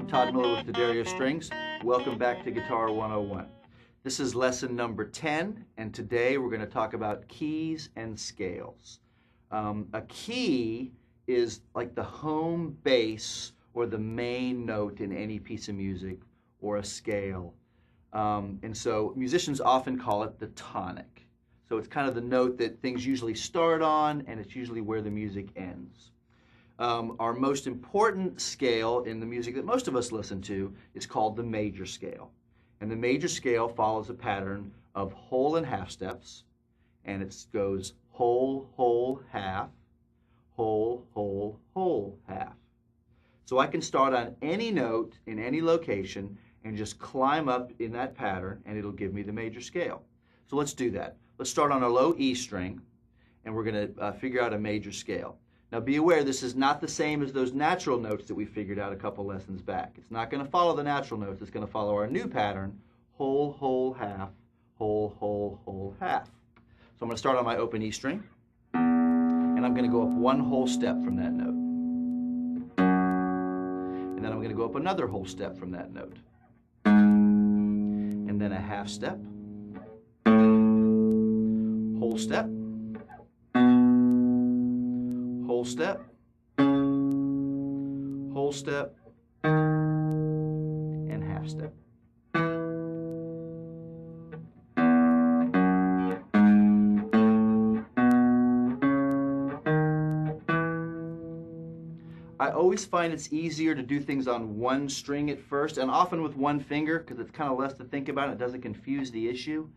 I'm Todd Miller with D'Addario Strings. Welcome back to Guitar 101. This is lesson number 10, and today we're going to talk about keys and scales. A key is like the home base or the main note in any piece of music, or a scale. And so musicians often call it the tonic. So it's kind of the note that things usually start on, and it's usually where the music ends. Our most important scale in the music that most of us listen to is called the major scale. And the major scale follows a pattern of whole and half steps, and it goes whole, whole, half, whole, whole, whole, half. So I can start on any note in any location and just climb up in that pattern, and it'll give me the major scale. So let's do that. Let's start on a low E string, and we're going to figure out a major scale. Now be aware, this is not the same as those natural notes that we figured out a couple lessons back. It's not going to follow the natural notes. It's going to follow our new pattern, whole, whole, half, whole, whole, whole, half. So I'm going to start on my open E string, and I'm going to go up one whole step from that note. And then I'm going to go up another whole step from that note. And then a half step, whole step, whole step, whole step, and half step. I always find it's easier to do things on one string at first, and often with one finger, because it's kind of less to think about. It doesn't confuse the issue.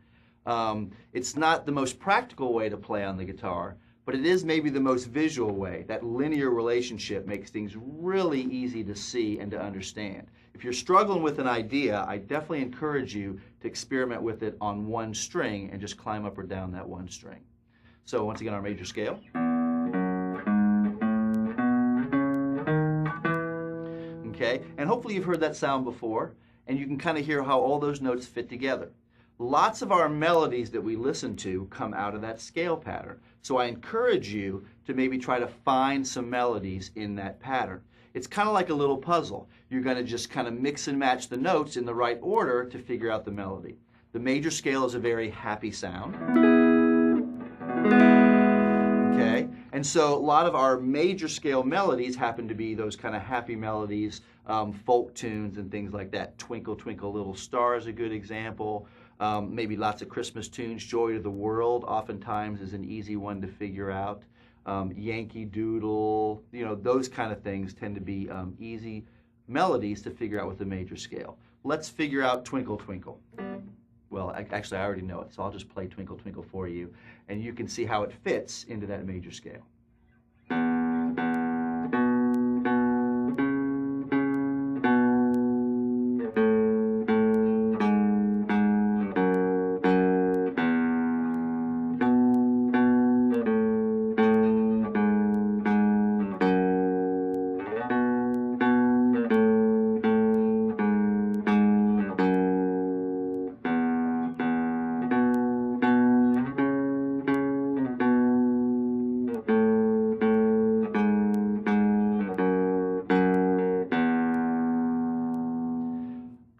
It's not the most practical way to play on the guitar, but it is maybe the most visual way. That linear relationship makes things really easy to see and to understand. If you're struggling with an idea, I definitely encourage you to experiment with it on one string and just climb up or down that one string. So once again, our major scale. Okay, and hopefully you've heard that sound before, and you can kind of hear how all those notes fit together. Lots of our melodies that we listen to come out of that scale pattern. So I encourage you to maybe try to find some melodies in that pattern. It's kind of like a little puzzle. You're going to just kind of mix and match the notes in the right order to figure out the melody. The major scale is a very happy sound. Okay, and so a lot of our major scale melodies happen to be those kind of happy melodies, folk tunes and things like that. Twinkle, Twinkle, Little Star is a good example. Maybe lots of Christmas tunes. Joy to the World oftentimes is an easy one to figure out. Yankee Doodle, you know, those kind of things tend to be easy melodies to figure out with the major scale. Let's figure out Twinkle, Twinkle. Well, actually, I already know it, so I'll just play Twinkle, Twinkle for you, and you can see how it fits into that major scale.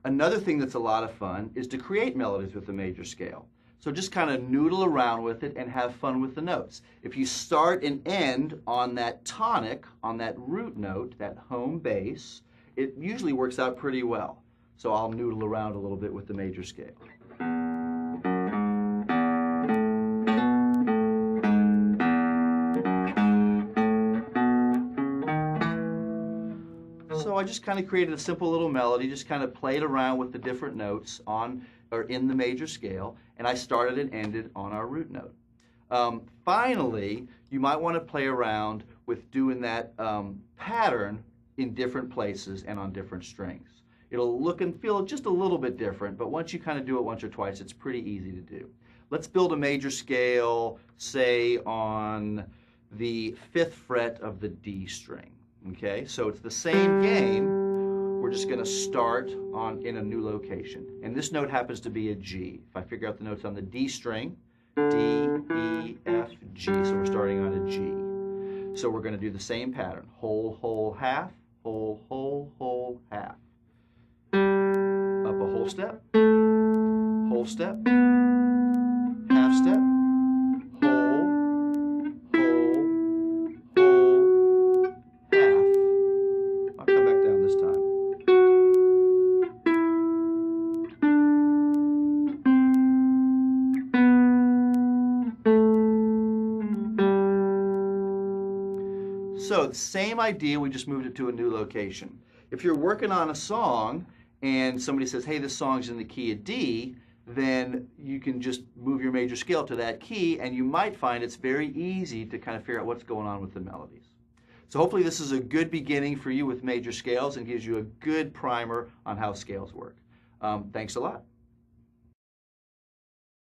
Another thing that's a lot of fun is to create melodies with the major scale. So just kind of noodle around with it and have fun with the notes. If you start and end on that tonic, on that root note, that home bass, it usually works out pretty well. So I'll noodle around a little bit with the major scale. So I just kind of created a simple little melody, just kind of played around with the different notes on or in the major scale, and I started and ended on our root note. Finally, you might want to play around with doing that pattern in different places and on different strings. It'll look and feel just a little bit different, but once you kind of do it once or twice, it's pretty easy to do. Let's build a major scale, say on the 5th fret of the D string. Okay, so it's the same game. We're just going to start in a new location. And this note happens to be a G. If I figure out the notes on the D string, D, E, F, G. So we're starting on a G. So we're going to do the same pattern. Whole, whole, half, whole, whole, whole, half. whole step, half step, whole, half. I'll come back down this time. So the same idea, we just moved it to a new location. If you're working on a song and somebody says, hey, this song's in the key of D, then you can just move your major scale to that key, and you might find it's very easy to kind of figure out what's going on with the melodies. So hopefully this is a good beginning for you with major scales and gives you a good primer on how scales work. Thanks a lot.